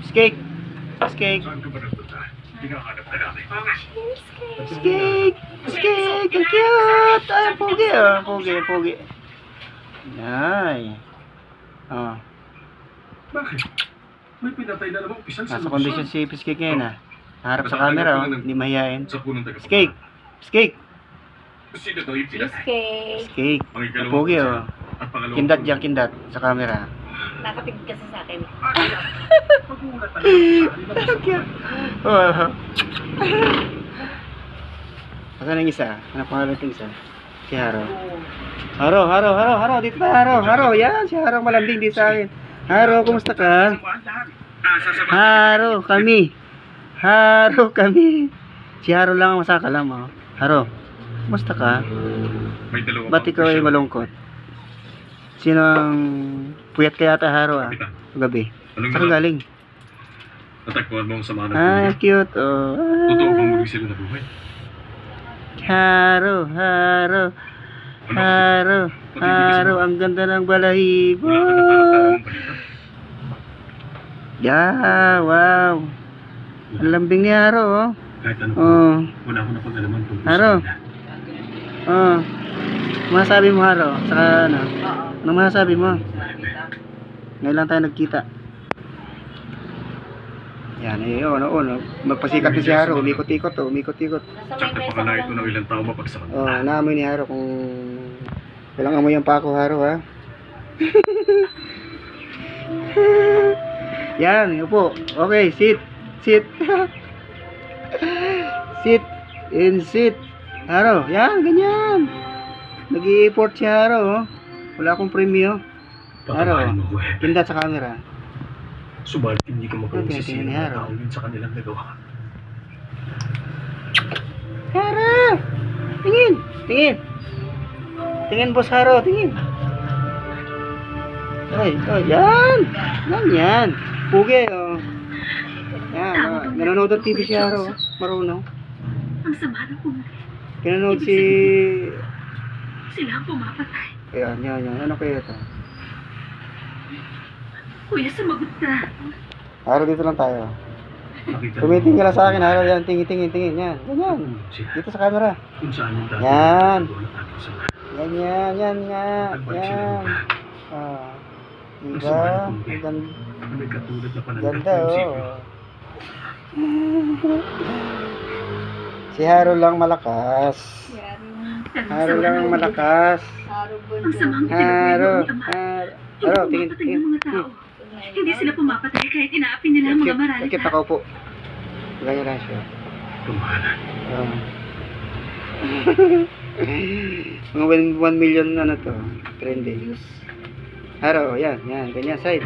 Skate. Skate. Skate. Skate. Ang cute. Ay, pogi. Pogi, pogi. Ay. Oh. Bakit? May pinatay na namang pisang sa Nasa Luzon. kondisyon si Skate ngayon ah. Harap sa camera oh. Hindi mahihain. Sa punong taga- Skate. Skate. Sino daw yung pinatay? Cheesecake. Skate. Ang ikalawang Pogi pusa oh. at pangalawang Kindat pusa. dyan, kindat. Sa camera. Nakatigil kasi sa akin. Pag-uulat na lang sa Cute. Oh. Asan ang isa? Ano pangalan ng isa? Si Haro. Haro. Dito na Haro. Yan, si Haro malambing dito sa akin. Haro, kumusta ka? Haro, kami. Si Haro lang ang masakalam oh. Haro, kumusta ka? May dalawa Ba't ikaw ay malungkot? Sino ang puyat kaya yata Haro ah? Gabi. Saan ka galing? Natagpuan mo ang sama ng Ah, buhay. cute oh. Totoo bang muli sila na buhay? Haro, ang ganda ng balahibo. Wala ka na parang taong balita. Yeah, wow. Ang lambing ni Haro oh. Kahit ano pa, Oh, wala ko na pag-alaman tungkol Haro. sa kanila. oh. Masabi mo Haro, saka ano? Ano masabi mo? Ngayon lang tayo nagkita. Yan, magpasikat ni si Haro, umikot-ikot. Nasa may Tsak na mesa pakala ko ito lang. ng ilang tao mapagsakan. Oh, naamoy ni Haro kung walang amoy ang pako Haro ha. Yan, upo. Okay, sit. Sit. Sit. Haro, yan, ganyan. Nag-i-import si Haro oh. Wala akong premyo. Patamaan mo ko eh. Kindat sa camera. Subalit hindi ko Okay, magpapasisira tingnan ni ng Haro. tao yun sa kanilang nagawa. Haro! Tingin boss Haro, tingin. Ay, yan. Ganyan. Pugi, oh. Yan, oh. Nanonood ng TV si Haro, oh. Marunong. Ang sama na po. Pinanood si... Sila ang pumapatay. Yan. Ano kaya ito? Kuya, sumagot na. Haro, dito lang tayo. Nakita Tumitingin ka lang sa akin, Haro. Yan, tingin. Yan. Ganyan. siya. Dito sa camera. Kung saan yung dati. Yan. Wala natin sa mga. Yan nga. Nagbalik sila ng Yan. lahat. Ah. Ang Diba? sama na kung Ang ganda. May katulad na pananakit Ganda, ng prinsipyo. oh. Si Haro lang malakas. Haro lang ang malakas. Ang samang Haro. pinagmumulo ni Ama. Haro, Hindi tingin. pumapatay ng mga tao. Hindi sila pumapatay kahit inaapi nila ang mga marami. Bakit nakaupo? Ganyan lang siya. Tumahalan. Ah. Mga 1 million ano to. Trending. Haro, yan. Ganyan, side.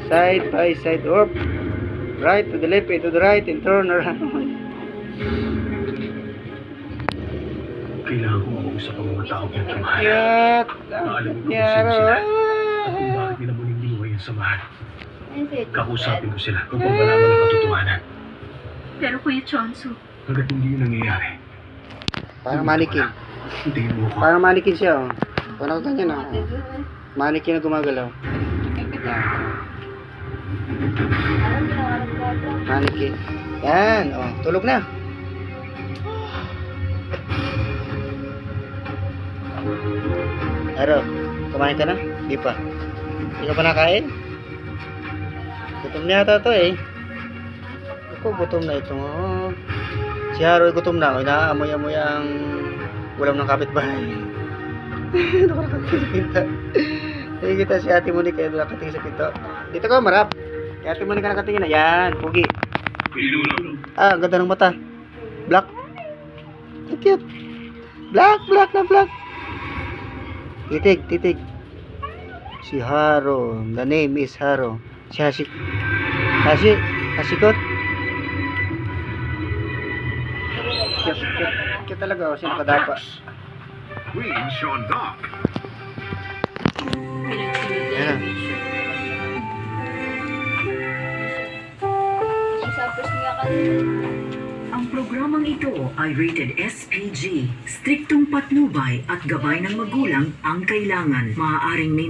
Side by side up. Right to the left, to the right, and turn around. Kailangan ko mag-uusap ang mga tao ng tumahalan. Cute. Maalam ko kung Haro. sino sila. At kung bakit nila muling binuhay ang samahan. Kakusapin ko sila kung malaman ang katotohanan. Pero Kuya Chonso, Hanggat hindi yun nangyayari. Parang manikin. Hintayin mo ako. Parang manikin siya, oh. Parang ganyan, oh. Manikin na gumagalaw. Yan. Manikin. Yan, oh. Tulog na. Haro, kumain ka na? Di pa. Hindi ka pa nakain? Gutom na yata to eh. Ako, gutom na ito. Oh. Si Haro ay gutom na. Inaamoy-amoy ang ulam ng kapitbahay. Nakakatingin sa pinto. Nakikita si Ate Monica ay nakatingin sa pinto. Dito ka, marap. Si Ate Monica nakatingin na. Yan, pugi. Ah, ang ganda ng mata. Black. Ang cute. Black. Titig. Si Haro. The name is Haro. Si Hasikot. Cute talaga. Sino kadapa? Queen Sean Doc. Ayan. Ang programang ito ay rated SPG. Striktong patnubay at gabay ng magulang ang kailangan. Maaaring may